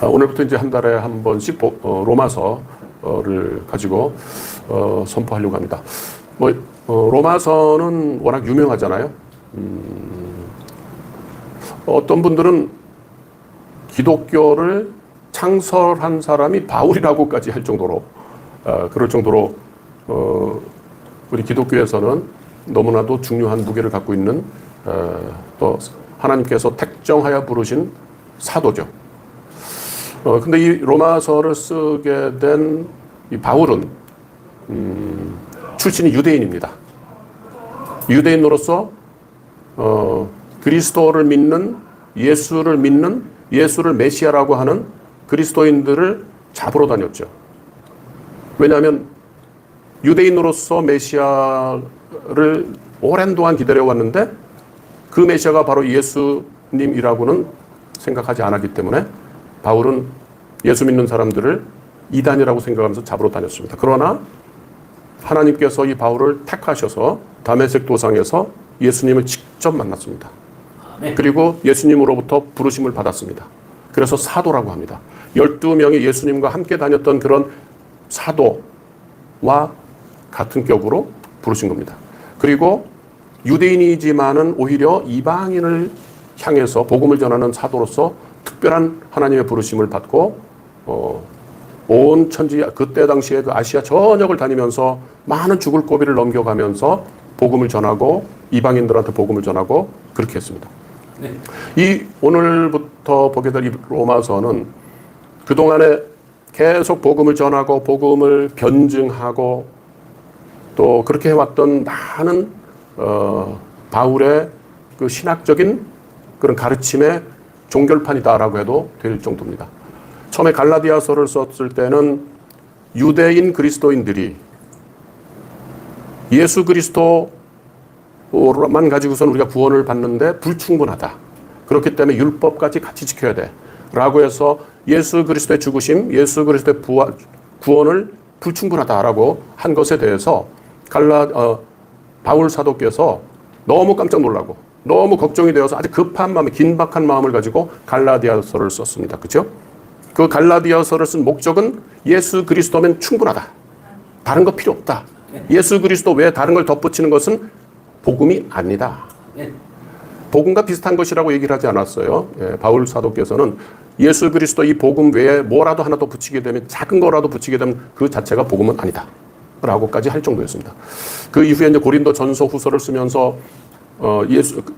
오늘부터 이제 한 달에 한 번씩 로마서를 가지고 선포하려고 합니다. 로마서는 워낙 유명하잖아요. 어떤 분들은 기독교를 창설한 사람이 바울이라고까지 할 정도로 그럴 정도로 우리 기독교에서는 너무나도 중요한 무게를 갖고 있는 또 하나님께서 택정하여 부르신 사도죠. 근데 이 로마서를 쓰게 된 이 바울은 출신이 유대인입니다. 유대인으로서 그리스도를 믿는 예수를 메시아라고 하는 그리스도인들을 잡으러 다녔죠. 왜냐하면 유대인으로서 메시아를 오랜 동안 기다려왔는데 그 메시아가 바로 예수님이라고는 생각하지 않았기 때문에 바울은 예수 믿는 사람들을 이단이라고 생각하면서 잡으러 다녔습니다. 그러나 하나님께서 이 바울을 택하셔서 다메섹 도상에서 예수님을 직접 만났습니다. 그리고 예수님으로부터 부르심을 받았습니다. 그래서 사도라고 합니다. 12명이 예수님과 함께 다녔던 그런 사도와 같은 격으로 부르신 겁니다. 그리고 유대인이지만은 오히려 이방인을 향해서 복음을 전하는 사도로서 특별한 하나님의 부르심을 받고 온 천지 그때 당시에 그 아시아 전역을 다니면서 많은 죽을 고비를 넘겨가면서 복음을 전하고 이방인들한테 복음을 전하고 그렇게 했습니다. 네. 이 오늘부터 보게 될 이 로마서는 그동안에 계속 복음을 전하고 복음을 변증하고 또 그렇게 해왔던 많은 바울의 그 신학적인 그런 가르침의 종결판이다라고 해도 될 정도입니다. 처음에 갈라디아서를 썼을 때는 유대인 그리스도인들이 예수 그리스도만 가지고서는 우리가 구원을 받는데 불충분하다. 그렇기 때문에 율법까지 같이 지켜야 돼. 라고 해서 예수 그리스도의 죽으심, 예수 그리스도의 구원을 불충분하다라고 한 것에 대해서 바울 사도께서 너무 깜짝 놀라고 너무 걱정이 되어서 아주 급한 마음에 긴박한 마음을 가지고 갈라디아서를 썼습니다. 그렇죠? 그 갈라디아서를 쓴 목적은 예수 그리스도면 충분하다. 다른 거 필요 없다. 예수 그리스도 외에 다른 걸 덧붙이는 것은 복음이 아니다. 복음과 비슷한 것이라고 얘기를 하지 않았어요. 바울 사도께서는 예수 그리스도 이 복음 외에 뭐라도 하나 더 붙이게 되면 작은 거라도 붙이게 되면 그 자체가 복음은 아니다. 라고까지 할 정도였습니다. 그 이후에 이제 고린도 전서 후서를 쓰면서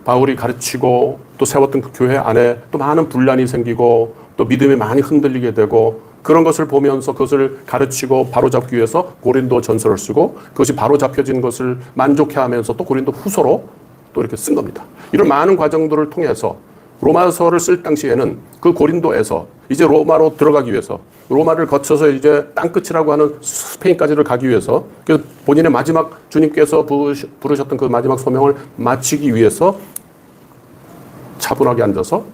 바울이 가르치고 또 세웠던 그 교회 안에 또 많은 분란이 생기고 또 믿음이 많이 흔들리게 되고 그런 것을 보면서 그것을 가르치고 바로잡기 위해서 고린도 전서를 쓰고 그것이 바로잡혀진 것을 만족해하면서 또 고린도 후서로 또 이렇게 쓴 겁니다. 이런 많은 과정들을 통해서 로마서를 쓸 당시에는 그 고린도에서 이제 로마로 들어가기 위해서 로마를 거쳐서 이제 땅끝이라고 하는 스페인까지를 가기 위해서 그래서 본인의 마지막 주님께서 부르셨던 그 마지막 소명을 마치기 위해서 차분하게 앉아서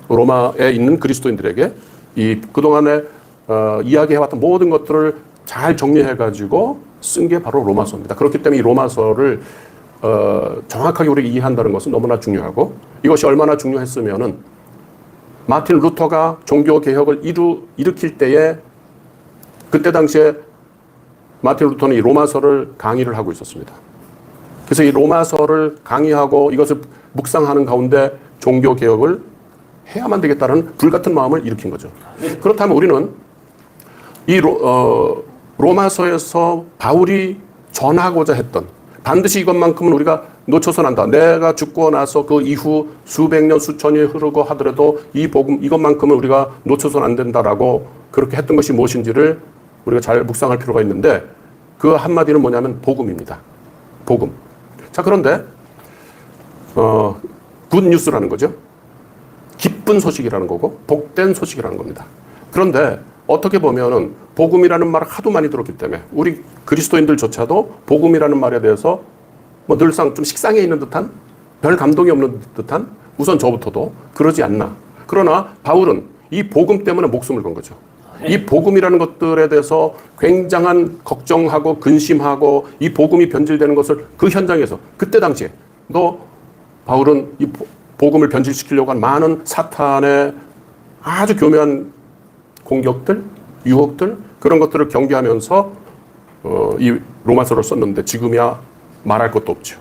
로마에 있는 그리스도인들에게 이 그동안에 이야기해왔던 모든 것들을 잘 정리해가지고 쓴 게 바로 로마서입니다. 그렇기 때문에 이 로마서를 정확하게 우리가 이해한다는 것은 너무나 중요하고 이것이 얼마나 중요했으면은 마틴 루터가 종교개혁을 일으킬 때에 그때 당시에 마틴 루터는 이 로마서를 강의를 하고 있었습니다. 그래서 이 로마서를 강의하고 이것을 묵상하는 가운데 종교개혁을 해야만 되겠다는 불같은 마음을 일으킨 거죠. 그렇다면 우리는 이 로마서에서 바울이 전하고자 했던 반드시 이것만큼은 우리가 놓쳐서는 안 된다. 내가 죽고 나서 그 이후 수백 년 수천 년이 흐르고 하더라도 이 복음 이것만큼은 우리가 놓쳐서는 안 된다라고 그렇게 했던 것이 무엇인지를 우리가 잘 묵상할 필요가 있는데 그 한마디는 뭐냐면 복음입니다. 복음. 자, 그런데 굿 뉴스라는 거죠. 기쁜 소식이라는 거고 복된 소식이라는 겁니다. 그런데 어떻게 보면은 복음이라는 말을 하도 많이 들었기 때문에 우리 그리스도인들조차도 복음이라는 말에 대해서 뭐 늘상 좀 식상해 있는 듯한 별 감동이 없는 듯한 우선 저부터도 그러지 않나. 그러나 바울은 이 복음 때문에 목숨을 건 거죠. 이 복음이라는 것들에 대해서 굉장한 걱정하고 근심하고 이 복음이 변질되는 것을 그 현장에서 그때 당시에 바울은 이 복음을 변질시키려고 한 많은 사탄의 아주 교묘한 공격들, 유혹들, 그런 것들을 경계하면서 이 로마서를 썼는데 지금이야 말할 것도 없죠.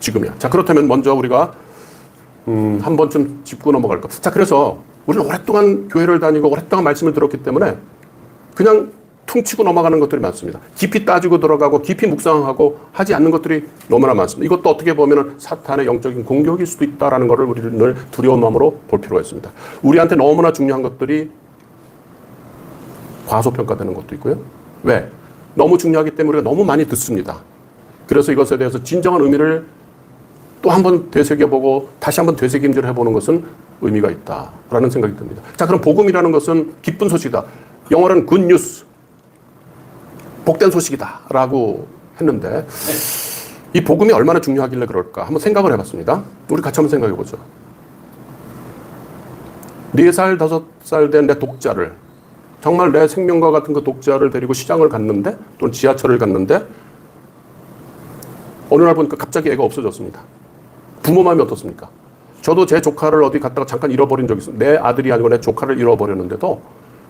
지금이야. 자, 그렇다면 먼저 우리가 한 번쯤 짚고 넘어갈 것. 자, 그래서 우리는 오랫동안 교회를 다니고 오랫동안 말씀을 들었기 때문에 그냥 퉁치고 넘어가는 것들이 많습니다. 깊이 따지고 들어가고 깊이 묵상하고 하지 않는 것들이 너무나 많습니다. 이것도 어떻게 보면 사탄의 영적인 공격일 수도 있다는 것을 우리는 늘 두려운 마음으로 볼 필요가 있습니다. 우리한테 너무나 중요한 것들이 과소평가되는 것도 있고요. 왜? 너무 중요하기 때문에 우리가 너무 많이 듣습니다. 그래서 이것에 대해서 진정한 의미를 또 한 번 되새겨보고 다시 한번 되새김질을 해보는 것은 의미가 있다라는 생각이 듭니다. 자, 그럼 복음이라는 것은 기쁜 소식이다. 영어로는 good news, 복된 소식이다 라고 했는데 이 복음이 얼마나 중요하길래 그럴까 한번 생각을 해봤습니다. 우리 같이 한번 생각해보죠. 4살, 5살 된 내 독자를, 정말 내 생명과 같은 그 독자를 데리고 시장을 갔는데 또는 지하철을 갔는데 어느 날 보니까 갑자기 애가 없어졌습니다. 부모 마음이 어떻습니까? 저도 제 조카를 어디 갔다가 잠깐 잃어버린 적이 있어요. 내 아들이 아니고 내 조카를 잃어버렸는데도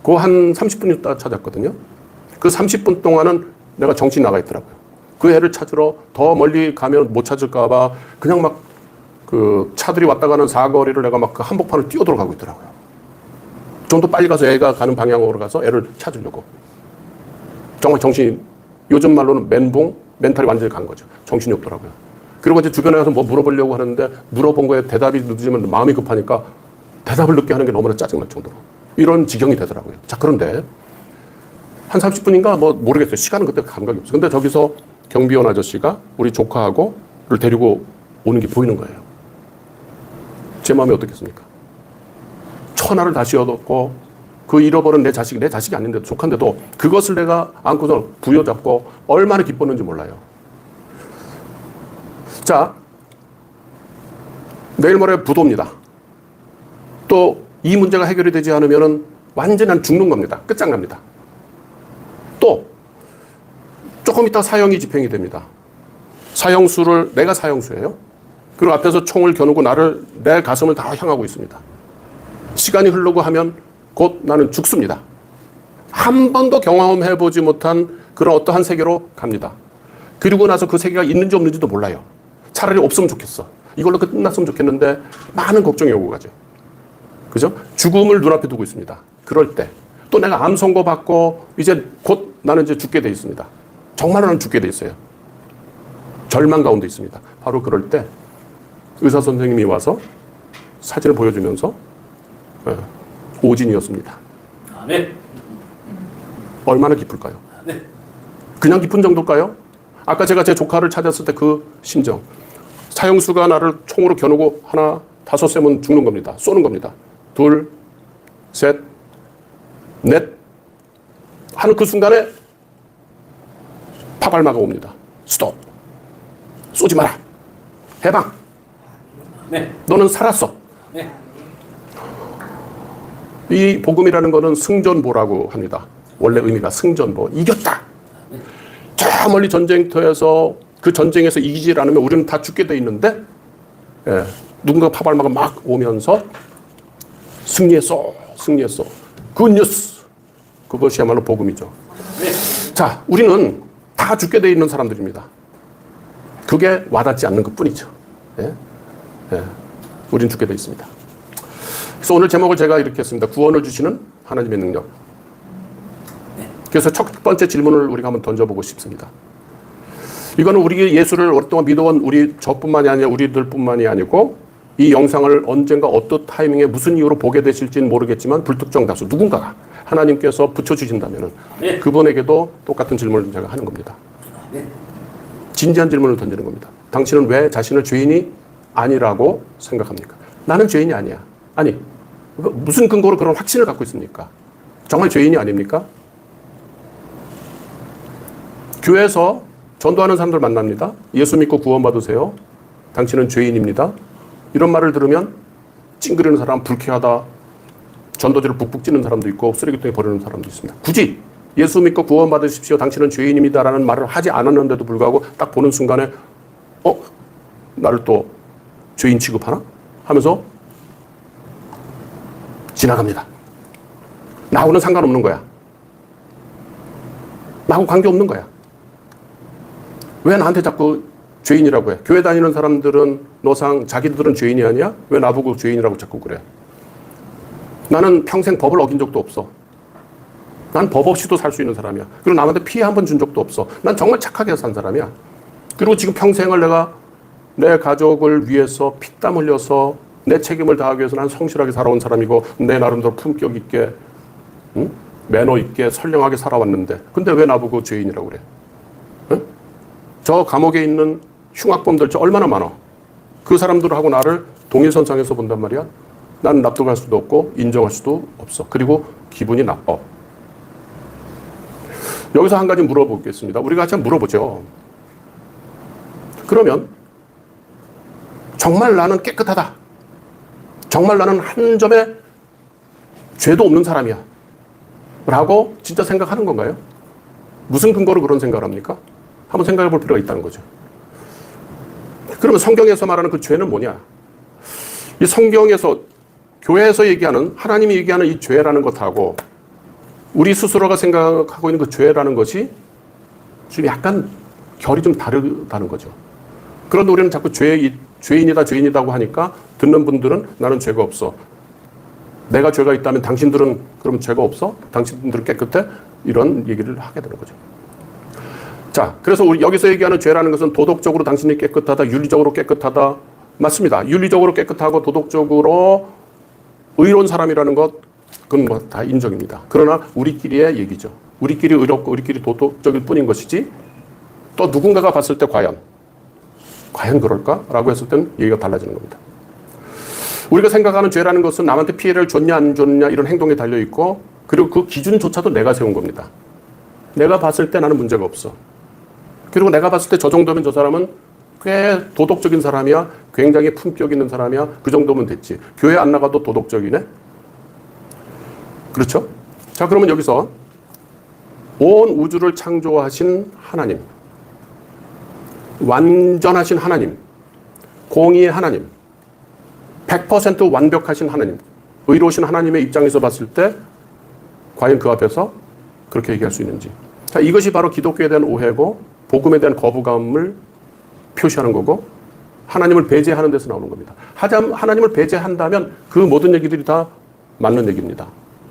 그 한 30분 있다가 찾았거든요. 그 30분 동안은 내가 정신이 나가 있더라고요. 그 애를 찾으러 더 멀리 가면 못 찾을까 봐 그냥 막 그 차들이 왔다 가는 사거리를 내가 막 그 한복판을 뛰어 들어가고 있더라고요. 좀 더 빨리 가서 애가 가는 방향으로 가서 애를 찾으려고. 정말 정신이, 요즘 말로는 멘탈이 완전히 간 거죠. 정신이 없더라고요. 그리고 이제 주변에 가서 뭐 물어보려고 하는데 물어본 거에 대답이 늦으면 마음이 급하니까 대답을 늦게 하는 게 너무나 짜증날 정도로. 이런 지경이 되더라고요. 자, 그런데 한 30분인가 뭐 모르겠어요. 시간은 그때 감각이 없어요. 근데 저기서 경비원 아저씨가 우리 조카하고를 데리고 오는 게 보이는 거예요. 제 마음이 어떻겠습니까? 천하를 다시 얻었고 그 잃어버린 내 자식이 아닌데도 조카인데도 그것을 내가 안고서 부여잡고 얼마나 기뻤는지 몰라요. 자, 내일 모레 부도입니다. 또 이 문제가 해결이 되지 않으면 완전히 죽는 겁니다. 끝장납니다. 또 조금 있다 사형이 집행이 됩니다. 사형수를 내가 사형수예요. 그리고 앞에서 총을 겨누고 내 가슴을 다 향하고 있습니다. 시간이 흐르고 하면 곧 나는 죽습니다. 한 번도 경험해보지 못한 그런 어떠한 세계로 갑니다. 그리고 나서 그 세계가 있는지 없는지도 몰라요. 차라리 없으면 좋겠어. 이걸로 끝났으면 좋겠는데 많은 걱정이 오고 가죠. 그죠? 죽음을 눈앞에 두고 있습니다. 그럴 때 또 내가 암 선고 받고 이제 곧 나는 이제 죽게 돼 있습니다. 정말 나는 죽게 돼 있어요. 절망 가운데 있습니다. 바로 그럴 때 의사 선생님이 와서 사진을 보여주면서 오진이었습니다. 네. 얼마나 깊을까요? 네. 그냥 깊은 정도일까요? 아까 제가 제 조카를 찾았을 때 그 심정. 사형수가 나를 총으로 겨누고 하나, 5세면 죽는 겁니다. 쏘는 겁니다. 2, 3, 넷 하는 그 순간에 파발마가 옵니다. 스톱. 쏘지 마라. 해방. 네. 너는 살았어. 네. 이 복음이라는 것은 승전보라고 합니다. 원래 의미가 승전보. 이겼다. 저 멀리 전쟁터에서 그 전쟁에서 이기지 않으면 우리는 다 죽게 돼 있는데 누군가 파발마가 막 오면서 승리했어. 굿뉴스. 그것이야말로 복음이죠. 자, 우리는 다 죽게 돼 있는 사람들입니다. 그게 와닿지 않는 것뿐이죠. 우린 죽게 돼 있습니다. 그래서 오늘 제목을 제가 이렇게 했습니다. 구원을 주시는 하나님의 능력. 그래서 첫 번째 질문을 우리가 한번 던져보고 싶습니다. 이거는 우리 예수를 오랫동안 믿어온 저뿐만이 아니라 우리들뿐만이 아니고 이 영상을 언젠가 어떤 타이밍에 무슨 이유로 보게 되실지는 모르겠지만 불특정 다수 누군가가 하나님께서 붙여주신다면 그분에게도 똑같은 질문을 제가 하는 겁니다. 진지한 질문을 던지는 겁니다. 당신은 왜 자신을 죄인이 아니라고 생각합니까? 나는 죄인이 아니야. 아니, 무슨 근거로 그런 확신을 갖고 있습니까? 정말 죄인이 아닙니까? 교회에서 전도하는 사람들 만납니다. 예수 믿고 구원받으세요. 당신은 죄인입니다. 이런 말을 들으면 찡그리는 사람, 불쾌하다, 전도지를 북북 찌는 사람도 있고 쓰레기통에 버리는 사람도 있습니다. 굳이 예수 믿고 구원받으십시오. 당신은 죄인입니다라는 말을 하지 않았는데도 불구하고 딱 보는 순간에 나를 또 죄인 취급하나? 하면서 지나갑니다. 나하고는 상관없는 거야. 나하고 관계없는 거야. 왜 나한테 자꾸 죄인이라고 해? 교회 다니는 사람들은 너상 자기들은 죄인이 아니야? 왜 나보고 죄인이라고 자꾸 그래? 나는 평생 법을 어긴 적도 없어. 난 법 없이도 살 수 있는 사람이야. 그리고 남한테 피해 한 번 준 적도 없어. 난 정말 착하게 산 사람이야. 그리고 지금 평생을 내가 내 가족을 위해서 피땀 흘려서 내 책임을 다하기 위해서 난 성실하게 살아온 사람이고 내 나름대로 품격 있게 매너 있게 선량하게 살아왔는데 근데 왜 나보고 죄인이라고 그래? 응? 저 감옥에 있는 흉악범들 저 얼마나 많아. 그 사람들하고 나를 동일선상에서 본단 말이야. 난 납득할 수도 없고 인정할 수도 없어. 그리고 기분이 나빠. 여기서 한 가지 물어보겠습니다. 우리가 같이 물어보죠. 그러면 정말 나는 깨끗하다. 정말 나는 한 점의 죄도 없는 사람이야. 라고 진짜 생각하는 건가요? 무슨 근거로 그런 생각을 합니까? 한번 생각해 볼 필요가 있다는 거죠. 그러면 성경에서 말하는 그 죄는 뭐냐? 이 성경에서 교회에서 얘기하는 하나님이 얘기하는 이 죄라는 것하고 우리 스스로가 생각하고 있는 그 죄라는 것이 지금 약간 결이 좀 다르다는 거죠. 그런데 우리는 자꾸 죄인이다고 하니까 듣는 분들은 나는 죄가 없어. 내가 죄가 있다면 당신들은 그러면 죄가 없어? 당신들은 깨끗해? 이런 얘기를 하게 되는 거죠. 자, 그래서 우리 여기서 얘기하는 죄라는 것은 도덕적으로 당신이 깨끗하다, 윤리적으로 깨끗하다. 맞습니다. 윤리적으로 깨끗하고 도덕적으로 의로운 사람이라는 것 그건 뭐 다 인정입니다. 그러나 우리끼리의 얘기죠. 우리끼리 의롭고 우리끼리 도덕적일 뿐인 것이지 또 누군가가 봤을 때 과연 그럴까? 라고 했을 때는 얘기가 달라지는 겁니다. 우리가 생각하는 죄라는 것은 남한테 피해를 줬냐 안 줬냐 이런 행동에 달려있고 그리고 그 기준조차도 내가 세운 겁니다. 내가 봤을 때 나는 문제가 없어. 그리고 내가 봤을 때 저 정도면 저 사람은 꽤 도덕적인 사람이야. 굉장히 품격 있는 사람이야. 그 정도면 됐지. 교회 안 나가도 도덕적이네. 그렇죠? 자, 그러면 여기서 온 우주를 창조하신 하나님, 완전하신 하나님, 공의의 하나님, 100% 완벽하신 하나님, 의로우신 하나님의 입장에서 봤을 때 과연 그 앞에서 그렇게 얘기할 수 있는지. 자, 이것이 바로 기독교에 대한 오해고 복음에 대한 거부감을 표시하는 거고 하나님을 배제하는 데서 나오는 겁니다. 하나님을 배제한다면 그 모든 얘기들이 다 맞는 얘기입니다.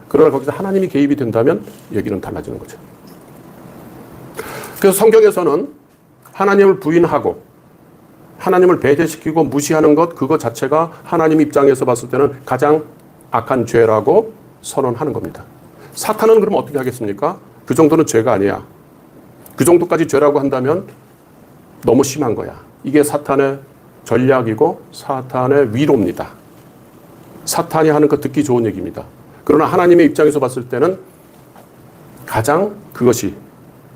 그러나 거기서 하나님이 개입이 된다면 얘기는 달라지는 거죠. 그래서 성경에서는 하나님을 부인하고 하나님을 배제시키고 무시하는 것 그거 자체가 하나님 입장에서 봤을 때는 가장 악한 죄라고 선언하는 겁니다. 사탄은 그럼 어떻게 하겠습니까? 그 정도는 죄가 아니야. 그 정도까지 죄라고 한다면 너무 심한 거야. 이게 사탄의 전략이고 사탄의 위로입니다. 사탄이 하는 거 듣기 좋은 얘기입니다. 그러나 하나님의 입장에서 봤을 때는 가장 그것이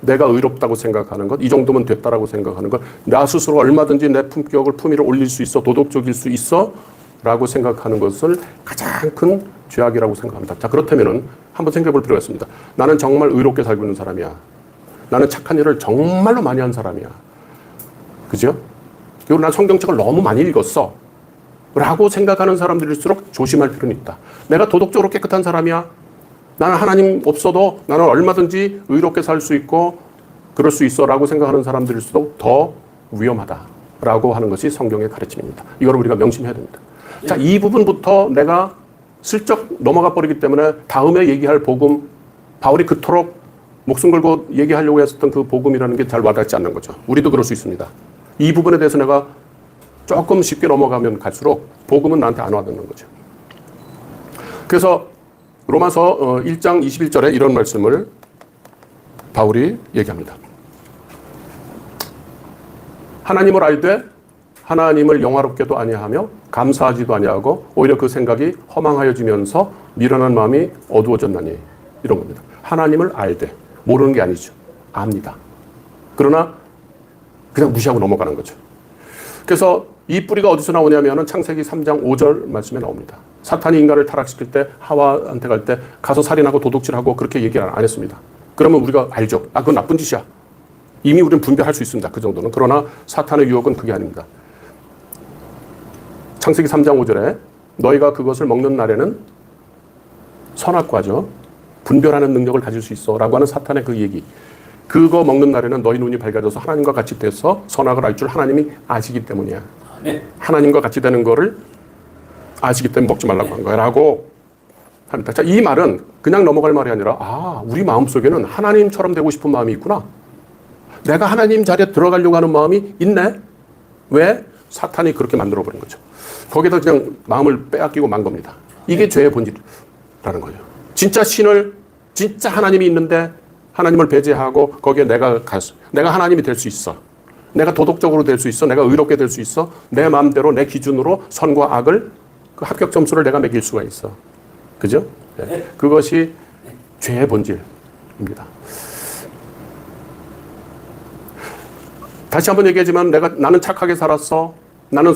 내가 의롭다고 생각하는 것, 이 정도면 됐다라고 생각하는 것, 나 스스로 얼마든지 내 품격을 품위를 올릴 수 있어, 도덕적일 수 있어 라고 생각하는 것을 가장 큰 죄악이라고 생각합니다. 자, 그렇다면 한번 생각해 볼 필요가 있습니다. 나는 정말 의롭게 살고 있는 사람이야. 나는 착한 일을 정말로 많이 한 사람이야. 그죠? 그리고 난 성경책을 너무 많이 읽었어. 라고 생각하는 사람들일수록 조심할 필요는 있다. 내가 도덕적으로 깨끗한 사람이야. 나는 하나님 없어도 나는 얼마든지 의롭게 살 수 있고 그럴 수 있어 라고 생각하는 사람들일수록 더 위험하다라고 하는 것이 성경의 가르침입니다. 이걸 우리가 명심해야 됩니다. 자, 이 부분부터 내가 슬쩍 넘어가 버리기 때문에 다음에 얘기할 복음, 바울이 그토록 목숨 걸고 얘기하려고 했었던 그 복음이라는 게 잘 와닿지 않는 거죠. 우리도 그럴 수 있습니다. 이 부분에 대해서 내가 조금 쉽게 넘어가면 갈수록 복음은 나한테 안 와닿는 거죠. 그래서 로마서 1장 21절에 이런 말씀을 바울이 얘기합니다. 하나님을 알되 하나님을 영화롭게도 아니하며 감사하지도 아니하고 오히려 그 생각이 허망하여지면서 미련한 마음이 어두워졌나니 이런 겁니다. 하나님을 알되 모르는 게 아니죠. 압니다. 그러나 그냥 무시하고 넘어가는 거죠. 그래서 이 뿌리가 어디서 나오냐면 창세기 3장 5절 말씀에 나옵니다. 사탄이 인간을 타락시킬 때 하와한테 갈 때 가서 살인하고 도둑질하고 그렇게 얘기 안 했습니다. 그러면 우리가 알죠. 아, 그건 나쁜 짓이야. 이미 우리는 분별할 수 있습니다. 그 정도는. 그러나 사탄의 유혹은 그게 아닙니다. 창세기 3장 5절에 너희가 그것을 먹는 날에는 선악과죠. 분별하는 능력을 가질 수 있어 라고 하는 사탄의 그 얘기. 그거 먹는 날에는 너희 눈이 밝아져서 하나님과 같이 돼서 선악을 알 줄 하나님이 아시기 때문이야. 네. 하나님과 같이 되는 거를 아시기 때문에 먹지 말라고 한 거야 라고 합니다. 자, 이 말은 그냥 넘어갈 말이 아니라 우리 마음속에는 하나님처럼 되고 싶은 마음이 있구나. 내가 하나님 자리에 들어가려고 하는 마음이 있네. 왜? 사탄이 그렇게 만들어버린 거죠. 거기다 그냥 마음을 빼앗기고 만 겁니다. 이게 죄의 본질이라는 거예요. 진짜 진짜 하나님이 있는데 하나님을 배제하고 거기에 내가 하나님이 될 수 있어. 내가 도덕적으로 될 수 있어. 내가 의롭게 될 수 있어. 내 마음대로 내 기준으로 선과 악을 그 합격 점수를 내가 매길 수가 있어. 그죠? 네. 그것이 죄의 본질입니다. 다시 한번 얘기하지만 나는 착하게 살았어. 나는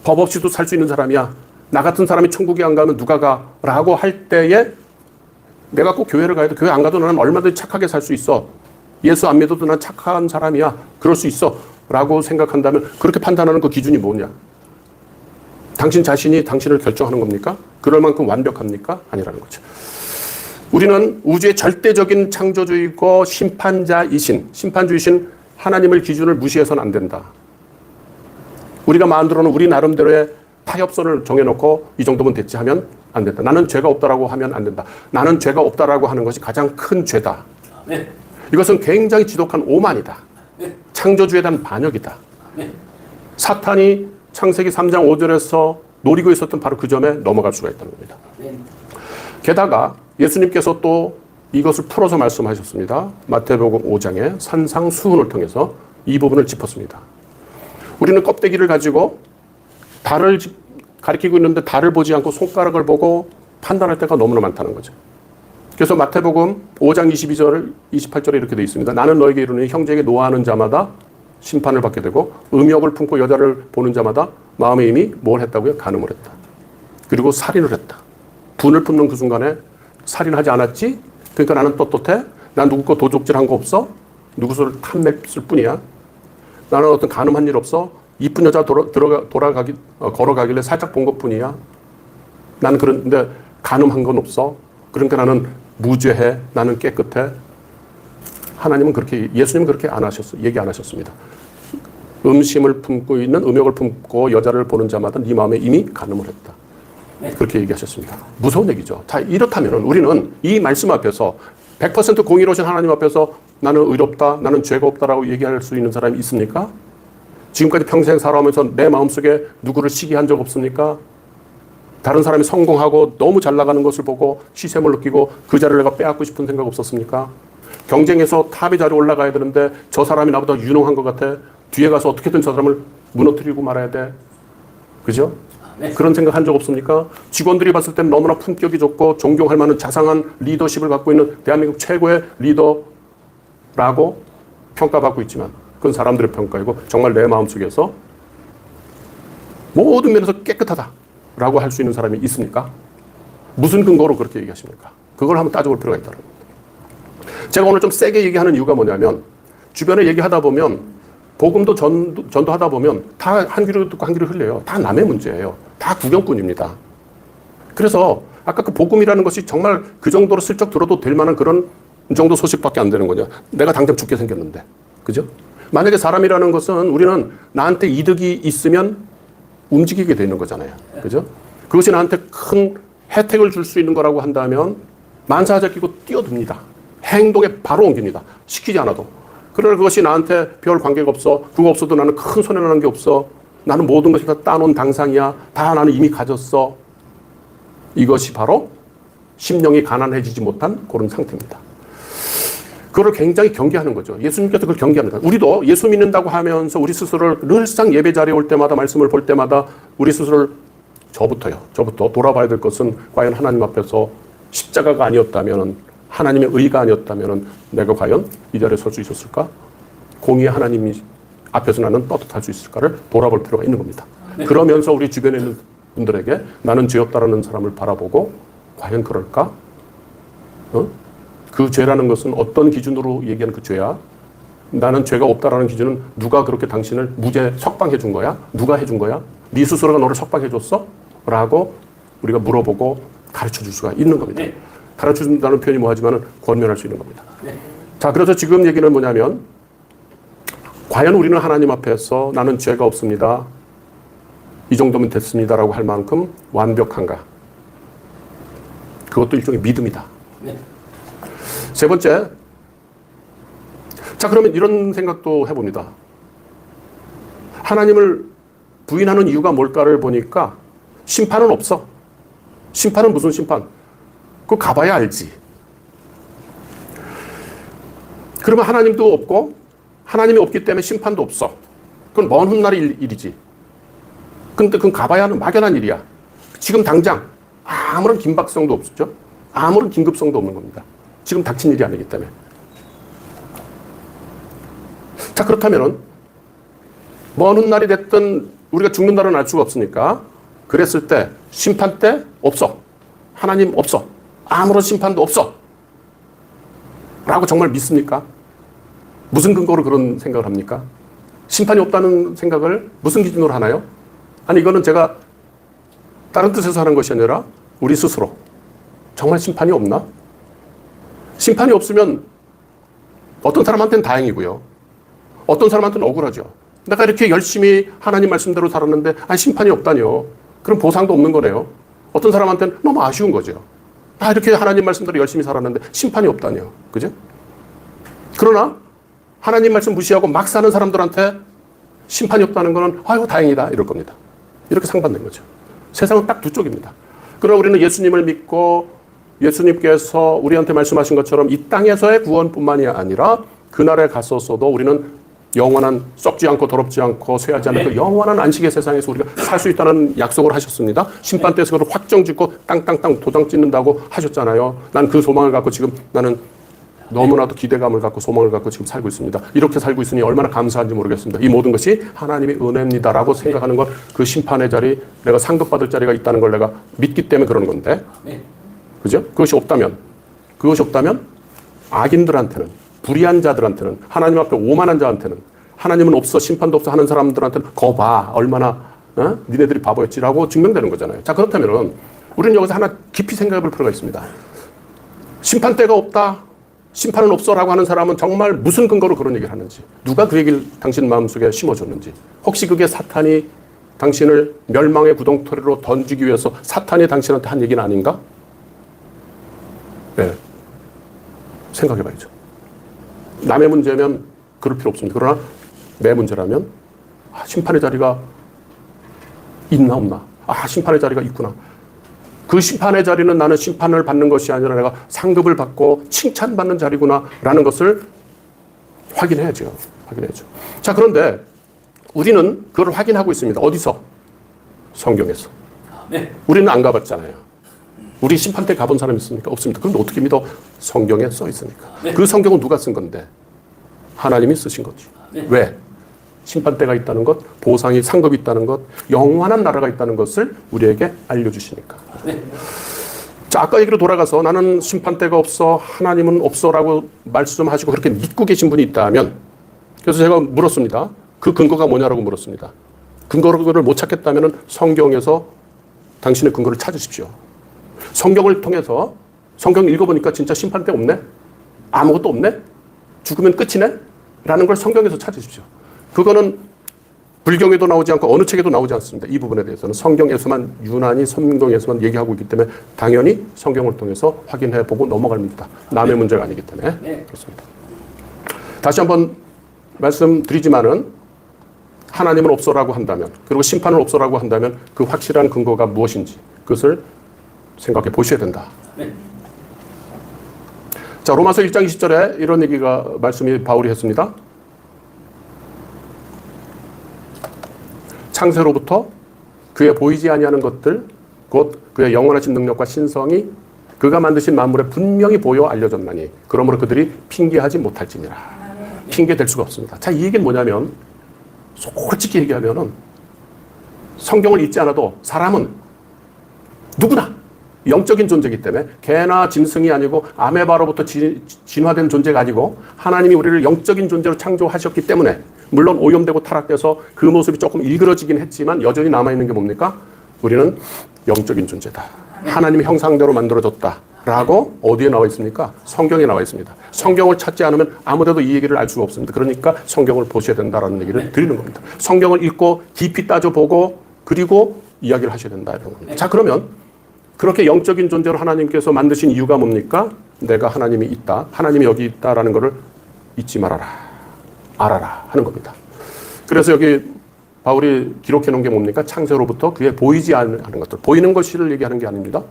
법 없이도 살 수 있는 사람이야. 나 같은 사람이 천국에 안 가면 누가 가? 라고 할 때에 내가 꼭 교회를 가야 돼. 교회 안 가도 나는 얼마든지 착하게 살 수 있어. 예수 안 믿어도 난 착한 사람이야. 그럴 수 있어. 라고 생각한다면 그렇게 판단하는 그 기준이 뭐냐? 당신 자신이 당신을 결정하는 겁니까? 그럴 만큼 완벽합니까? 아니라는 거죠. 우리는 우주의 절대적인 창조주이고 심판주이신 하나님의 기준을 무시해서는 안 된다. 우리가 만들어놓은 우리 나름대로의 타협선을 정해놓고 이 정도면 됐지 하면 안 된다. 나는 죄가 없다라고 하면 안 된다. 나는 죄가 없다라고 하는 것이 가장 큰 죄다. 네. 이것은 굉장히 지독한 오만이다. 네. 창조주에 대한 반역이다. 네. 사탄이 창세기 3장 5절에서 노리고 있었던 바로 그 점에 넘어갈 수가 있다는 겁니다. 네. 게다가 예수님께서 또 이것을 풀어서 말씀하셨습니다. 마태복음 5장의 산상수훈을 통해서 이 부분을 짚었습니다. 우리는 껍데기를 가지고 달을 가리키고 있는데 달을 보지 않고 손가락을 보고 판단할 때가 너무나 많다는 거죠. 그래서 마태복음 5장 22절, 28절에 이렇게 되어 있습니다. 나는 너에게 이르노니 형제에게 노하는 자마다 심판을 받게 되고 음욕을 품고 여자를 보는 자마다 마음에 이미 뭘 했다고요? 간음을 했다. 그리고 살인을 했다. 분을 품는 그 순간에 살인하지 않았지? 그러니까 나는 떳떳해? 난 누구 거 도적질한 거 없어? 누구 소를 탐냈을 뿐이야? 나는 어떤 간음한 일 없어? 이쁜 여자 걸어가길래 살짝 본 것뿐이야? 나는 그런데 간음한 건 없어? 그러니까 나는 무죄해? 나는 깨끗해? 하나님은 예수님은 그렇게 얘기 안 하셨습니다. 음심을 품고 있는 음욕을 품고 여자를 보는 자마다 네 마음에 이미 간음을 했다. 그렇게 얘기하셨습니다. 무서운 얘기죠. 자, 이렇다면 우리는 이 말씀 앞에서 100% 공의로우신 하나님 앞에서 나는 의롭다, 나는 죄가 없다라고 얘기할 수 있는 사람이 있습니까? 지금까지 평생 살아오면서 내 마음속에 누구를 시기한 적 없습니까? 다른 사람이 성공하고 너무 잘 나가는 것을 보고 시샘을 느끼고 그 자리를 내가 빼앗고 싶은 생각 없었습니까? 경쟁에서 탑의 자리에 올라가야 되는데 저 사람이 나보다 유능한 것 같아. 뒤에 가서 어떻게든 저 사람을 무너뜨리고 말아야 돼. 그죠? 네. 그런 생각 한 적 없습니까? 직원들이 봤을 땐 너무나 품격이 좋고 존경할 만한 자상한 리더십을 갖고 있는 대한민국 최고의 리더라고 평가받고 있지만 그건 사람들의 평가이고 정말 내 마음속에서 모든 면에서 깨끗하다라고 할 수 있는 사람이 있습니까? 무슨 근거로 그렇게 얘기하십니까? 그걸 한번 따져볼 필요가 있다는 겁니다. 제가 오늘 좀 세게 얘기하는 이유가 뭐냐면 주변에 얘기하다 보면 복음도 전도하다 보면 다 한 귀로 듣고 한 귀로 흘려요. 다 남의 문제예요. 다 구경꾼입니다. 그래서 아까 그 복음이라는 것이 정말 그 정도로 슬쩍 들어도 될 만한 그런 정도 소식밖에 안 되는 거죠. 내가 당장 죽게 생겼는데. 그죠? 만약에 사람이라는 것은 우리는 나한테 이득이 있으면 움직이게 되는 거잖아요. 그죠? 그것이 나한테 큰 혜택을 줄 수 있는 거라고 한다면 만사자 끼고 뛰어듭니다. 행동에 바로 옮깁니다. 시키지 않아도. 그러나 그것이 나한테 별 관계가 없어. 그거 없어도 나는 큰 손해나는 게 없어. 나는 모든 것이 다 따놓은 당상이야. 다 나는 이미 가졌어. 이것이 바로 심령이 가난해지지 못한 그런 상태입니다. 그걸 굉장히 경계하는 거죠. 예수님께서 그걸 경계합니다. 우리도 예수 믿는다고 하면서 우리 스스로를 늘상 예배 자리에 올 때마다 말씀을 볼 때마다 우리 스스로를 저부터 돌아봐야 될 것은 과연 하나님 앞에서 십자가가 아니었다면 하나님의 의가 아니었다면 내가 과연 이 자리에 설 수 있었을까? 공의의 하나님 앞에서 나는 떳떳할 수 있을까를 돌아볼 필요가 있는 겁니다. 네. 그러면서 우리 주변에 있는 분들에게 나는 죄 없다라는 사람을 바라보고 과연 그럴까? 그 죄라는 것은 어떤 기준으로 얘기하는 그 죄야? 나는 죄가 없다라는 기준은 누가 그렇게 당신을 무죄 석방해 준 거야? 누가 해준 거야? 네 스스로가 너를 석방해줬어? 라고 우리가 물어보고 가르쳐줄 수가 있는 겁니다. 네. 가르쳐준다는 표현이 뭐하지만 권면할 수 있는 겁니다. 네. 자, 그래서 지금 얘기는 뭐냐면 과연 우리는 하나님 앞에서 나는 죄가 없습니다. 이 정도면 됐습니다라고 할 만큼 완벽한가? 그것도 일종의 믿음이다. 네. 세 번째, 자, 그러면 이런 생각도 해봅니다. 하나님을 부인하는 이유가 뭘까를 보니까 심판은 없어. 심판은 무슨 심판? 그거 가봐야 알지. 그러면 하나님도 없고 하나님이 없기 때문에 심판도 없어. 그건 먼 훗날의 일이지. 근데 그건 가봐야 하는 막연한 일이야. 지금 당장 아무런 긴박성도 없죠. 아무런 긴급성도 없는 겁니다. 지금 닥친 일이 아니기 때문에. 자, 그렇다면은 먼 훗날이 됐든 우리가 죽는다는 알 수가 없으니까 그랬을 때 심판 때 없어. 하나님 없어. 아무런 심판도 없어. 라고 정말 믿습니까? 무슨 근거로 그런 생각을 합니까? 심판이 없다는 생각을 무슨 기준으로 하나요? 아니, 이거는 제가 다른 뜻에서 하는 것이 아니라 우리 스스로 정말 심판이 없나? 심판이 없으면 어떤 사람한테는 다행이고요. 어떤 사람한테는 억울하죠. 내가 이렇게 열심히 하나님 말씀대로 살았는데 심판이 없다니요. 그럼 보상도 없는 거네요. 어떤 사람한테는 너무 아쉬운 거죠. 이렇게 하나님 말씀대로 열심히 살았는데 심판이 없다니요. 그죠? 그러나 하나님 말씀 무시하고 막 사는 사람들한테 심판이 없다는 거는 아유 다행이다 이럴 겁니다. 이렇게 상반된 거죠. 세상은 딱 두 쪽입니다. 그러나 우리는 예수님을 믿고 예수님께서 우리한테 말씀하신 것처럼 이 땅에서의 구원뿐만이 아니라 그날에 갔었어도 우리는 영원한 썩지 않고 더럽지 않고 쇠하지 않는 그 영원한 안식의 세상에서 우리가 살 수 있다는 약속을 하셨습니다. 심판 때에서 그걸 확정 짓고 땅땅땅 도장 찍는다고 하셨잖아요. 난 그 소망을 갖고 지금 나는 너무나도 기대감을 갖고 소망을 갖고 지금 살고 있습니다. 이렇게 살고 있으니 얼마나 감사한지 모르겠습니다. 이 모든 것이 하나님의 은혜입니다라고 생각하는 것, 그 심판의 자리, 내가 상급받을 자리가 있다는 걸 내가 믿기 때문에 그러는 건데, 그죠? 그것이 없다면 악인들한테는, 불의한 자들한테는, 하나님 앞에 오만한 자한테는, 하나님은 없어, 심판도 없어 하는 사람들한테는 거 봐, 얼마나 니네들이 바보였지라고 증명되는 거잖아요. 자, 그렇다면 우리는 여기서 하나 깊이 생각해 볼 필요가 있습니다. 심판대가 없다, 심판은 없어라고 하는 사람은 정말 무슨 근거로 그런 얘기를 하는지, 누가 그 얘기를 당신 마음속에 심어줬는지, 혹시 그게 사탄이 당신을 멸망의 구덩텅이로 던지기 위해서 사탄이 당신한테 한 얘기는 아닌가? 네, 생각해 봐야죠. 남의 문제면 그럴 필요 없습니다. 그러나 내 문제라면 심판의 자리가 있나 없나? 심판의 자리가 있구나. 그 심판의 자리는 나는 심판을 받는 것이 아니라 내가 상급을 받고 칭찬받는 자리구나라는 것을 확인해야죠. 자, 그런데 우리는 그걸 확인하고 있습니다. 어디서? 성경에서. 우리는 안 가봤잖아요. 우리 심판대 가본 사람 있습니까? 없습니다. 그럼 어떻게 믿어? 성경에 써 있으니까. 그 성경은 누가 쓴 건데? 하나님이 쓰신 거지. 왜? 심판대가 있다는 것, 보상이 상급이 있다는 것, 영원한 나라가 있다는 것을 우리에게 알려주시니까. 자, 아까 얘기로 돌아가서 나는 심판대가 없어, 하나님은 없어라고 말씀하시고 그렇게 믿고 계신 분이 있다면, 그래서 제가 물었습니다. 그 근거가 뭐냐라고 물었습니다. 근거를 못 찾겠다면 성경에서 당신의 근거를 찾으십시오. 성경을 통해서 성경 읽어보니까 진짜 심판대 없네? 아무것도 없네? 죽으면 끝이네? 라는 걸 성경에서 찾으십시오. 그거는 불경에도 나오지 않고 어느 책에도 나오지 않습니다. 이 부분에 대해서는 성경에서만 유난히 성경에서만 얘기하고 있기 때문에 당연히 성경을 통해서 확인해보고 넘어갑니다. 남의 문제가 아니기 때문에 그렇습니다. 다시 한번 말씀드리지만은 하나님은 없어라고 한다면, 그리고 심판은 없어라고 한다면 그 확실한 근거가 무엇인지 그것을 생각해 보셔야 된다. 자, 로마서 1장 20절에 이런 얘기가 말씀이 바울이 했습니다. 창세로부터 그의 보이지 아니하는 것들, 곧 그의 영원하신 능력과 신성이 그가 만드신 만물에 분명히 보여 알려졌나니 그러므로 그들이 핑계하지 못할지니라. 핑계될 수가 없습니다. 자, 이 얘기는 뭐냐면 솔직히 얘기하면은 성경을 읽지 않아도 사람은 누구나 영적인 존재이기 때문에 개나 짐승이 아니고 아메바로부터 진화된 존재가 아니고 하나님이 우리를 영적인 존재로 창조하셨기 때문에 물론 오염되고 타락돼서 그 모습이 조금 일그러지긴 했지만 여전히 남아있는 게 뭡니까? 우리는 영적인 존재다. 하나님의 형상대로 만들어졌다라고 어디에 나와 있습니까? 성경에 나와 있습니다. 성경을 찾지 않으면 아무데도 이 얘기를 알 수가 없습니다. 그러니까 성경을 보셔야 된다라는 얘기를 드리는 겁니다. 성경을 읽고 깊이 따져보고 그리고 이야기를 하셔야 된다 이런 겁니다. 자, 그러면 그렇게 영적인 존재로 하나님께서 만드신 이유가 뭡니까? 내가 하나님이 있다. 하나님이 여기 있다라는 것을 잊지 말아라. 알아라 하는 겁니다. 그래서 여기 바울이 기록해 놓은 게 뭡니까? 창세로부터 그의 보이지 않는 것들. 보이는 것을 얘기하는 게 아닙니다.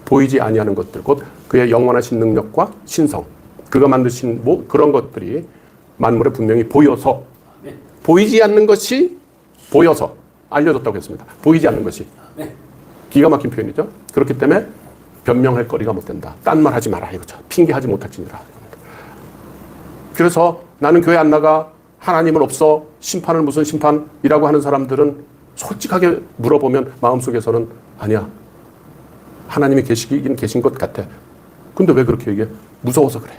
보이지 아니하는 것들. 곧 그의 영원하신 능력과 신성. 그가 만드신 뭐 그런 것들이 만물에 분명히 보여서 보이지 않는 것이 보여서 알려졌다고 했습니다. 보이지 않는 것이. 기가 막힌 표현이죠. 그렇기 때문에 변명할 거리가 못 된다. 딴 말 하지 마라 이거죠. 핑계하지 못할지니라. 그래서 나는 교회 안 나가. 하나님은 없어. 심판은 무슨 심판이라고 하는 사람들은 솔직하게 물어보면 마음속에서는 아니야. 하나님이 계시긴 계신 것 같아. 근데 왜 그렇게 얘기해? 무서워서 그래.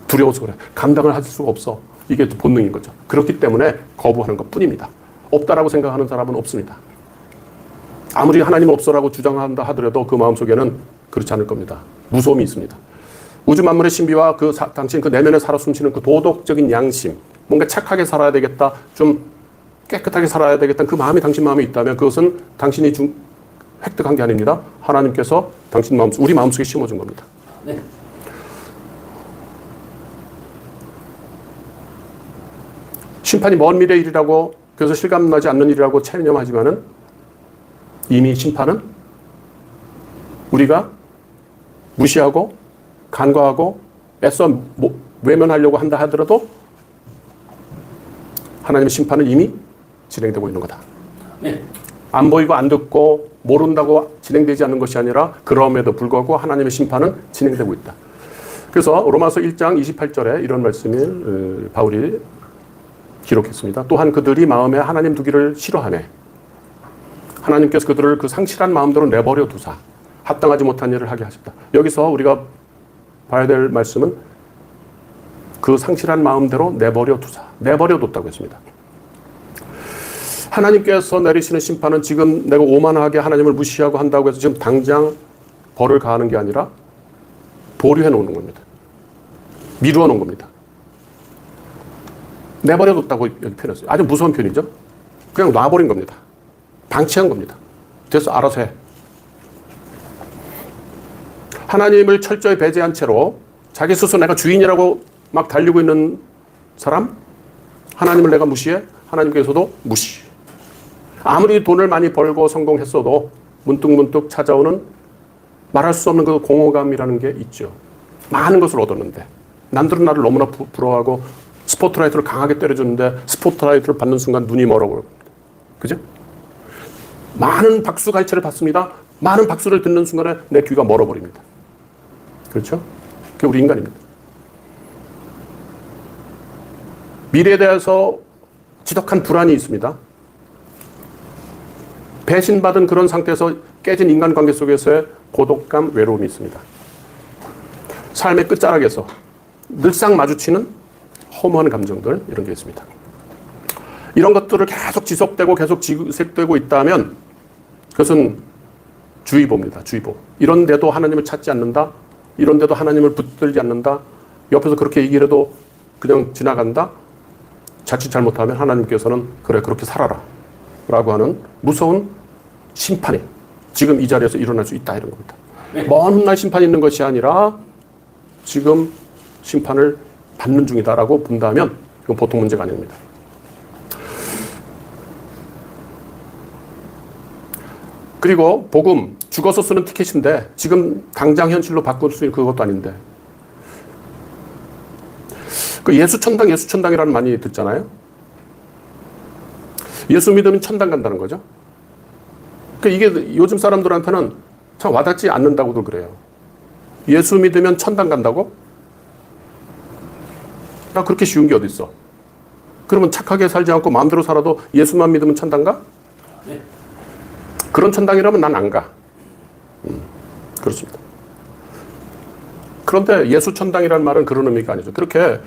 두려워서 그래. 감당을 할 수가 없어. 이게 본능인 거죠. 그렇기 때문에 거부하는 것 뿐입니다. 없다라고 생각하는 사람은 없습니다. 아무리 하나님 없어라고 주장한다 하더라도 그 마음속에는 그렇지 않을 겁니다. 무서움이 있습니다. 우주 만물의 신비와 당신 그 내면에 살아 숨쉬는 그 도덕적인 양심, 뭔가 착하게 살아야 되겠다, 좀 깨끗하게 살아야 되겠다, 그 마음이 당신 마음에 있다면 그것은 당신이 획득한 게 아닙니다. 하나님께서 당신 마음속, 우리 마음속에 심어준 겁니다. 네. 심판이 먼 미래 일이라고, 그래서 실감나지 않는 일이라고 체념하지만은 이미 심판은 우리가 무시하고 간과하고 애써 외면하려고 한다 하더라도 하나님의 심판은 이미 진행되고 있는 거다. 네. 안 보이고 안 듣고 모른다고 진행되지 않는 것이 아니라 그럼에도 불구하고 하나님의 심판은 진행되고 있다. 그래서 로마서 1장 28절에 이런 말씀을 바울이 기록했습니다. 또한 그들이 마음에 하나님 두기를 싫어하네. 하나님께서 그들을 그 상실한 마음대로 내버려 두사 합당하지 못한 일을 하게 하셨다. 여기서 우리가 봐야 될 말씀은 그 상실한 마음대로 내버려 두사. 내버려 뒀다고 했습니다. 하나님께서 내리시는 심판은 지금 내가 오만하게 하나님을 무시하고 한다고 해서 지금 당장 벌을 가하는 게 아니라 보류해 놓는 겁니다. 미루어 놓은 겁니다. 내버려 뒀다고 여기 표현했어요. 아주 무서운 표현이죠. 그냥 놔버린 겁니다. 방치한 겁니다. 그래서 알아서 해. 하나님을 철저히 배제한 채로 자기 스스로 내가 주인이라고 막 달리고 있는 사람, 하나님을 내가 무시해? 하나님께서도 무시. 아무리 돈을 많이 벌고 성공했어도 문득문득 찾아오는 말할 수 없는 그 공허감이라는 게 있죠. 많은 것을 얻었는데 남들은 나를 너무나 부러워하고 스포트라이트를 강하게 때려줬는데 스포트라이트를 받는 순간 눈이 멀어버립니다. 그죠? 많은 박수 갈채를 받습니다. 많은 박수를 듣는 순간에 내 귀가 멀어버립니다. 그렇죠? 그게 우리 인간입니다. 미래에 대해서 지독한 불안이 있습니다. 배신받은 그런 상태에서 깨진 인간관계 속에서의 고독감, 외로움이 있습니다. 삶의 끝자락에서 늘상 마주치는 허무한 감정들, 이런 게 있습니다. 이런 것들을 계속 지속되고 계속 지속되고 있다면 그것은 주의보입니다. 주의보. 이런데도 하나님을 찾지 않는다. 이런데도 하나님을 붙들지 않는다. 옆에서 그렇게 얘기를 해도 그냥 지나간다. 자칫 잘못하면 하나님께서는 그래 그렇게 살아라 라고 하는 무서운 심판이 지금 이 자리에서 일어날 수 있다 이런 겁니다. 먼 훗날 심판이 있는 것이 아니라 지금 심판을 받는 중이다라고 본다면 이건 보통 문제가 아닙니다. 그리고 복음, 죽어서 쓰는 티켓인데 지금 당장 현실로 바꿀 수 있는 그것도 아닌데 그 예수천당이라는 많이 듣잖아요. 예수 믿으면 천당 간다는 거죠. 그러니까 이게 요즘 사람들한테는 참 와닿지 않는다고도 그래요. 예수 믿으면 천당 간다고? 야, 그렇게 쉬운 게 어디 있어? 그러면 착하게 살지 않고 마음대로 살아도 예수만 믿으면 천당 가? 네. 그런 천당이라면 난 안 가. 그렇습니다. 그런데 예수 천당이라는 말은 그런 의미가 아니죠. 그렇게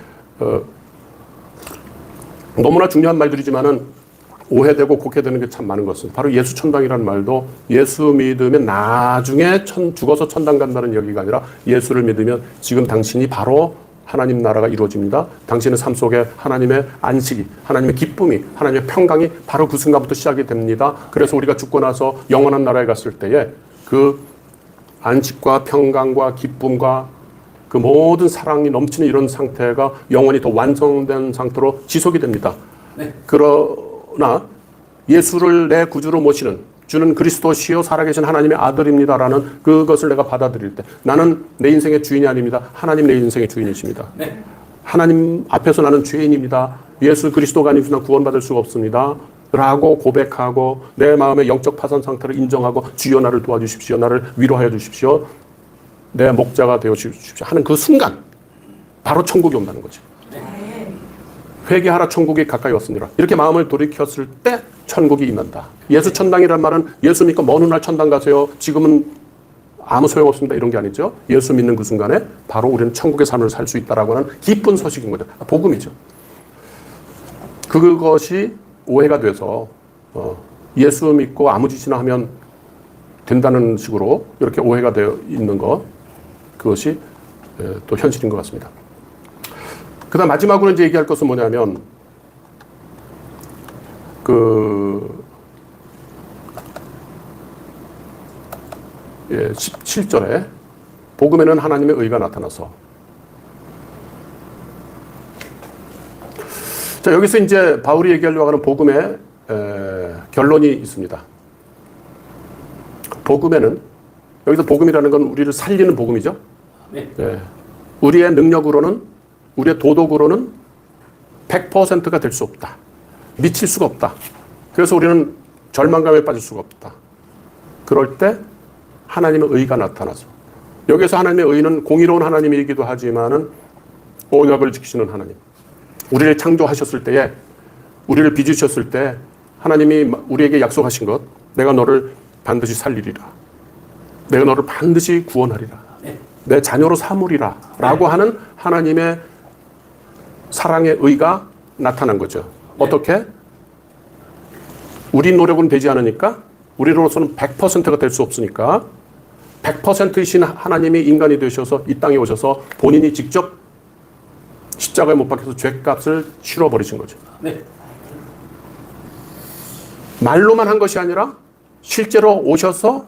너무나 중요한 말들이지만은 오해되고 곡해되는 게 참 많은 것은 바로 예수 천당이라는 말도 예수 믿으면 나중에 죽어서 천당 간다는 얘기가 아니라 예수를 믿으면 지금 당신이 바로 하나님 나라가 이루어집니다. 당신의 삶 속에 하나님의 안식이, 하나님의 기쁨이, 하나님의 평강이 바로 그 순간부터 시작이 됩니다. 그래서 우리가 죽고 나서 영원한 나라에 갔을 때에 그 안식과 평강과 기쁨과 그 모든 사랑이 넘치는 이런 상태가 영원히 더 완성된 상태로 지속이 됩니다. 네. 그러나 예수를 내 구주로 모시는 주는 그리스도시요 살아계신 하나님의 아들입니다라는 그것을 내가 받아들일 때 나는 내 인생의 주인이 아닙니다. 하나님 내 인생의 주인이십니다. 네. 하나님 앞에서 나는 죄인입니다. 예수 그리스도가 아니면 구원받을 수가 없습니다. 라고 고백하고 내 마음의 영적 파산 상태를 인정하고 주여 나를 도와주십시오. 나를 위로하여 주십시오. 내 목자가 되어 주십시오 하는 그 순간 바로 천국이 온다는 거죠. 회개하라 천국이 가까이 왔습니다. 이렇게 마음을 돌이켰을 때 천국이 임한다. 예수 천당이란 말은 예수 믿고 먼 훗날 천당 가세요. 지금은 아무 소용없습니다. 이런 게 아니죠. 예수 믿는 그 순간에 바로 우리는 천국의 삶을 살 수 있다라고 하는 기쁜 소식인 거죠. 복음이죠. 그것이 오해가 돼서 예수 믿고 아무 짓이나 하면 된다는 식으로 이렇게 오해가 되어 있는 것, 그것이 또 현실인 것 같습니다. 그 다음 마지막으로 이제 얘기할 것은 뭐냐면, 17절에 복음에는 하나님의 의가 나타나서. 자, 여기서 이제 바울이 얘기하려고 하는 복음의 결론이 있습니다. 복음에는, 여기서 복음이라는 건 우리를 살리는 복음이죠. 네. 우리의 능력으로는, 우리의 도덕으로는 100%가 될 수 없다. 미칠 수가 없다. 그래서 우리는 절망감에 빠질 수가 없다. 그럴 때 하나님의 의가 나타나서, 여기서 하나님의 의는 공의로운 하나님이기도 하지만은 언약을 지키시는 하나님. 우리를 창조하셨을 때에, 우리를 빚으셨을 때 하나님이 우리에게 약속하신 것, 내가 너를 반드시 살리리라. 내가 너를 반드시 구원하리라. 내 자녀로 삼으리라. 라고 하는 하나님의 사랑의 의가 나타난 거죠. 어떻게? 우리 노력은 되지 않으니까, 우리로서는 100%가 될 수 없으니까 100%이신 하나님이 인간이 되셔서 이 땅에 오셔서 본인이 직접 십자가에 못 박혀서 죄값을 치러버리신 거죠. 네. 말로만 한 것이 아니라 실제로 오셔서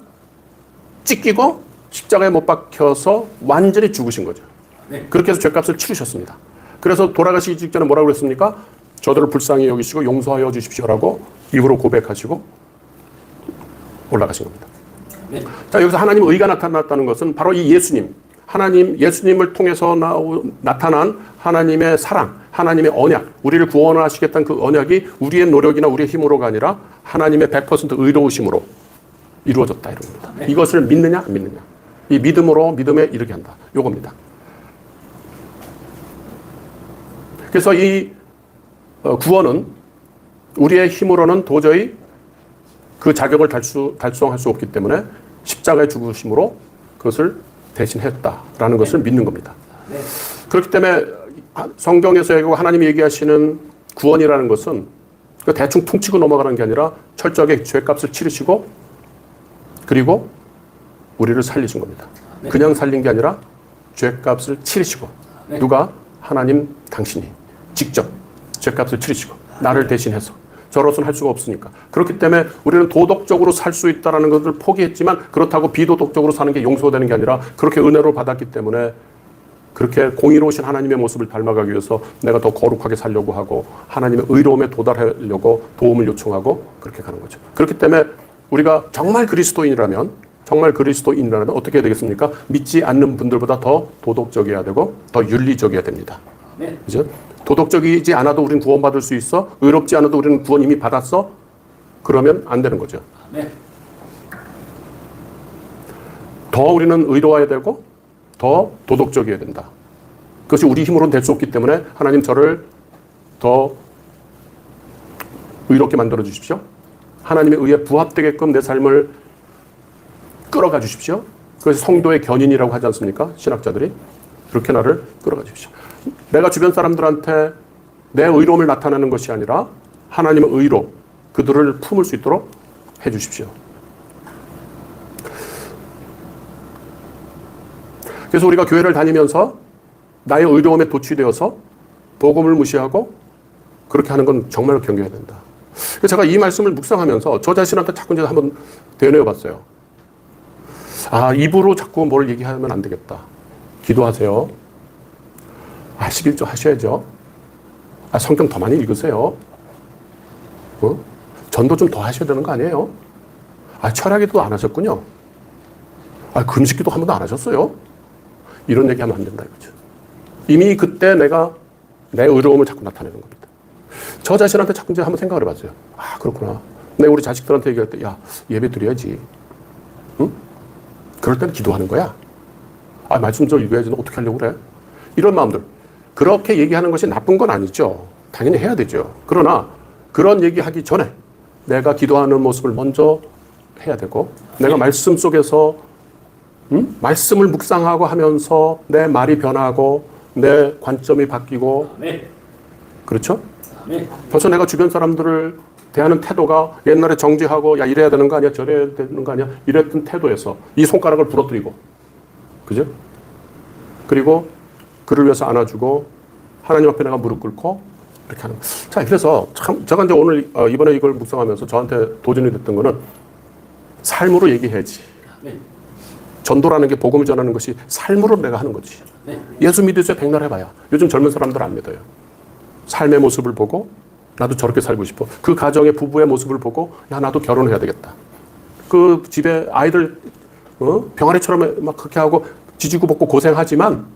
찢기고 십자가에 못 박혀서 완전히 죽으신 거죠. 네. 그렇게 해서 죄값을 치르셨습니다. 그래서 돌아가시기 직전에 뭐라고 그랬습니까? 저들을 불쌍히 여기시고 용서하여 주십시오라고 입으로 고백하시고 올라가신 겁니다. 네. 자, 여기서 하나님의 의가 나타났다는 것은 바로 이 예수님, 예수님을 통해서 나타난 하나님의 사랑, 하나님의 언약, 우리를 구원하시겠다는 그 언약이 우리의 노력이나 우리의 힘으로가 아니라 하나님의 100% 의로우심으로 이루어졌다, 이런 겁니다. 네. 이것을 믿느냐, 안 믿느냐. 이 믿음으로 믿음에 이르게 한다. 요겁니다. 그래서 이 구원은 우리의 힘으로는 도저히 그 자격을 달성할 수 없기 때문에 십자가의 죽으심으로 그것을 대신했다라는 것을 믿는 겁니다. 네. 그렇기 때문에 성경에서 하나님이 얘기하시는 구원이라는 것은 대충 퉁치고 넘어가는 게 아니라 철저하게 죄값을 치르시고 그리고 우리를 살리신 겁니다. 네. 그냥 살린 게 아니라 죄값을 치르시고 네. 누가? 하나님 당신이 직접 죄값을 치르시고 나를 대신해서 저로서는 할 수가 없으니까. 그렇기 때문에 우리는 도덕적으로 살 수 있다는 것을 포기했지만 그렇다고 비도덕적으로 사는 게 용서되는 게 아니라 그렇게 은혜로 받았기 때문에 그렇게 공의로우신 하나님의 모습을 닮아가기 위해서 내가 더 거룩하게 살려고 하고 하나님의 의로움에 도달하려고 도움을 요청하고 그렇게 가는 거죠. 그렇기 때문에 우리가 정말 그리스도인이라면 어떻게 해야 되겠습니까? 믿지 않는 분들보다 더 도덕적이어야 되고 더 윤리적이어야 됩니다. 네. 그죠? 도덕적이지 않아도 우리는 구원받을 수 있어? 의롭지 않아도 우리는 구원 이미 받았어? 그러면 안 되는 거죠. 네. 더 우리는 의로워야 되고 더 도덕적이어야 된다. 그것이 우리 힘으로는 될 수 없기 때문에 하나님 저를 더 의롭게 만들어 주십시오. 하나님의 의에 부합되게끔 내 삶을 끌어가 주십시오. 그래서 성도의 견인이라고 하지 않습니까? 신학자들이. 그렇게 나를 끌어가 주십시오. 내가 주변 사람들한테 내 의로움을 나타내는 것이 아니라 하나님의 의로 그들을 품을 수 있도록 해 주십시오. 그래서 우리가 교회를 다니면서 나의 의로움에 도취되어서 복음을 무시하고 그렇게 하는 건 정말 경계해야 된다. 그래서 제가 이 말씀을 묵상하면서 저 자신한테 자꾸 이제 한번 되뇌어 봤어요. 아, 입으로 자꾸 뭘 얘기하면 안 되겠다. 기도하세요. 아, 11조 하셔야죠. 아, 성경 더 많이 읽으세요. 전도 좀 더 하셔야 되는 거 아니에요? 아, 철학기도 안 하셨군요. 아, 금식기도 한 번도 안 하셨어요. 이런 얘기하면 안 된다 이거죠. 이미 그때 내가 내 의로움을 자꾸 나타내는 겁니다. 저 자신한테 자꾸 이제 한번 생각을 해봤어요. 아, 그렇구나. 내가 우리 자식들한테 얘기할 때, 야, 예배 드려야지. 응? 그럴 때는 기도하는 거야. 아, 말씀 좀 읽어야지. 너 어떻게 하려고 그래? 이런 마음들. 그렇게 얘기하는 것이 나쁜 건 아니죠. 당연히 해야 되죠. 그러나 그런 얘기하기 전에 내가 기도하는 모습을 먼저 해야 되고, 내가 말씀 속에서 말씀을 묵상하고 하면서 내 말이 변하고 내 관점이 바뀌고, 그렇죠? 벌써 내가 주변 사람들을 대하는 태도가 옛날에 정지하고 야 이래야 되는 거 아니야 저래야 되는 거 아니야 이랬던 태도에서 이 손가락을 부러뜨리고, 그죠? 그리고 그를 위해서 안아주고 하나님 앞에 내가 무릎 꿇고 이렇게 하는. 자, 그래서 참 제가 이제 오늘 이번에 이걸 묵상하면서 저한테 도전이 됐던 거는 삶으로 얘기해야지. 전도라는 게 복음을 전하는 것이 삶으로 내가 하는 거지. 예수 믿으세요 백날 해봐야 요즘 젊은 사람들 안 믿어요. 삶의 모습을 보고 나도 저렇게 살고 싶어. 그 가정의 부부의 모습을 보고 야 나도 결혼해야 되겠다. 그 집에 아이들 병아리처럼 막 그렇게 하고 지지고 볶고 고생하지만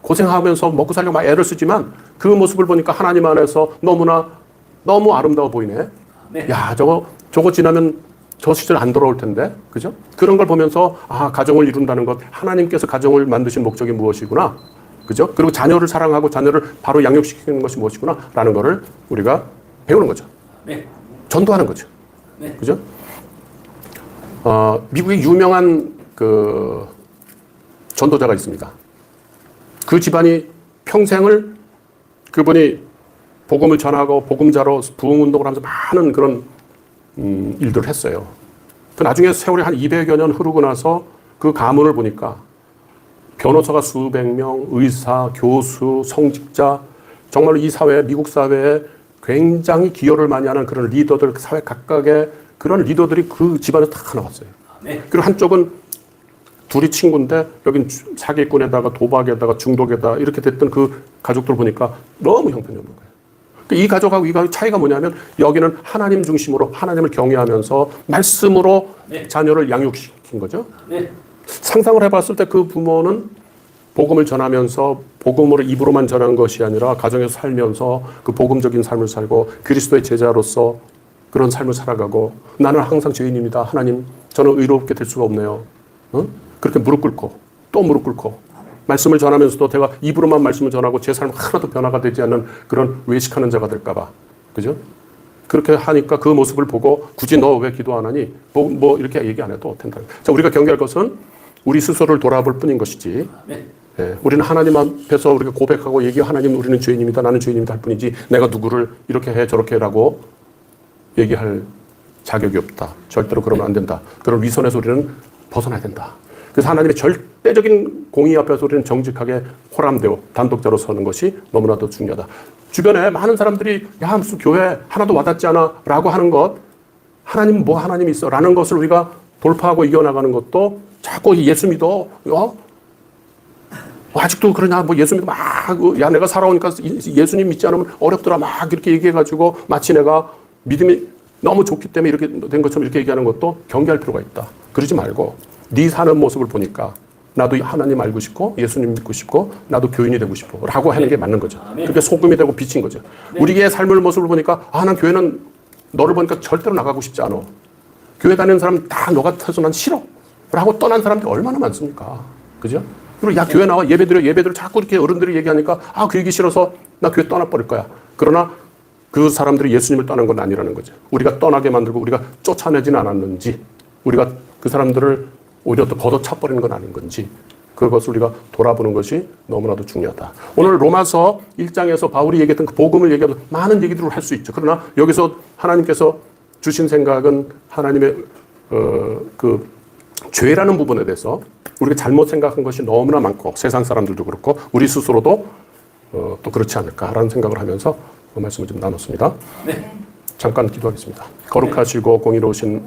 고생하면서 먹고 살려고 막 애를 쓰지만 그 모습을 보니까 하나님 안에서 너무 아름다워 보이네. 야 저거 지나면 저 시절 안 돌아올 텐데, 그죠? 그런 걸 보면서 아 가정을 이룬다는 것, 하나님께서 가정을 만드신 목적이 무엇이구나, 그죠? 그리고 자녀를 사랑하고 자녀를 바로 양육시키는 것이 무엇이구나라는 것을 우리가 배우는 거죠. 전도하는 거죠. 그죠? 미국의 유명한 그 전도자가 있습니다. 그 집안이 평생을 그분이 복음을 전하고 복음자로 부흥운동을 하면서 많은 그런 일들을 했어요. 그 나중에 세월이 한 200여 년 흐르고 나서 그 가문을 보니까 변호사가 수백 명, 의사, 교수, 성직자, 정말로 이 사회, 미국 사회에 굉장히 기여를 많이 하는 그런 리더들, 사회 각각의 그런 리더들이 그 집안에 다 나왔어요. 그리고 한쪽은 둘이 친구인데 여긴 사기꾼에다가 도박에다가 중독에다가 이렇게 됐던 그 가족들 보니까 너무 형편없는 거예요. 이 가족하고 이 가족 차이가 뭐냐면 여기는 하나님 중심으로 하나님을 경외하면서 말씀으로 자녀를 양육시킨 거죠. 상상을 해봤을 때 그 부모는 복음을 전하면서 복음으로 입으로만 전한 것이 아니라 가정에서 살면서 그 복음적인 삶을 살고 그리스도의 제자로서 그런 삶을 살아가고 나는 항상 죄인입니다. 하나님 저는 의롭게 될 수가 없네요. 그렇게 무릎 꿇고 또 무릎 꿇고 말씀을 전하면서도 제가 입으로만 말씀을 전하고 제 삶 하나도 변화가 되지 않는 그런 외식하는 자가 될까봐. 그죠? 그렇게 하니까 그 모습을 보고 굳이 너 왜 기도 안 하니? 뭐 이렇게 얘기 안 해도 된다. 자, 우리가 경계할 것은 우리 스스로를 돌아볼 뿐인 것이지. 우리는 하나님 앞에서 우리가 고백하고 얘기 하나님 우리는 죄인입니다. 나는 죄인입니다 할 뿐이지 내가 누구를 이렇게 해 저렇게 해라고 얘기할 자격이 없다. 절대로 그러면 안 된다. 그런 위선에서 우리는 벗어나야 된다. 그래서 하나님의 절대적인 공의 앞에서 우리는 정직하게 호람되고 단독자로 서는 것이 너무나도 중요하다. 주변에 많은 사람들이 야 무슨 교회 하나도 와닿지 않아 라고 하는 것, 하나님 뭐 하나님이 있어 라는 것을 우리가 돌파하고 이겨나가는 것도 자꾸 예수 믿어 아직도 그러냐 뭐 예수 믿어 막 야 내가 살아오니까 예수님 믿지 않으면 어렵더라 막 이렇게 얘기해가지고 마치 내가 믿음이 너무 좋기 때문에 이렇게 된 것처럼 이렇게 얘기하는 것도 경계할 필요가 있다. 그러지 말고 네 사는 모습을 보니까 나도 하나님 알고 싶고 예수님 믿고 싶고 나도 교인이 되고 싶어 라고 하는 게 맞는 거죠. 그게 소금이 되고 빛인 거죠. 우리의 삶의 모습을 보니까 난 교회는 너를 보니까 절대로 나가고 싶지 않아. 교회 다니는 사람 다 너 같아서 난 싫어 라고 떠난 사람들이 얼마나 많습니까? 그죠? 그리고 야 교회 나와 예배드려 자꾸 이렇게 어른들이 얘기하니까 그 얘기 싫어서 나 교회 떠나버릴 거야. 그러나 그 사람들이 예수님을 떠난 건 아니라는 거죠. 우리가 떠나게 만들고 우리가 쫓아내지는 않았는지 우리가 그 사람들을 오히려 또 걷어차버리는 건 아닌 건지 그것을 우리가 돌아보는 것이 너무나도 중요하다. 오늘 로마서 1장에서 바울이 얘기했던 그 복음을 얘기하면 많은 얘기들을 할 수 있죠. 그러나 여기서 하나님께서 주신 생각은 하나님의 그 죄라는 부분에 대해서 우리가 잘못 생각한 것이 너무나 많고 세상 사람들도 그렇고 우리 스스로도 또 그렇지 않을까라는 생각을 하면서 말씀을 좀 나눴습니다. 네. 잠깐 기도하겠습니다. 거룩하시고 공의로우신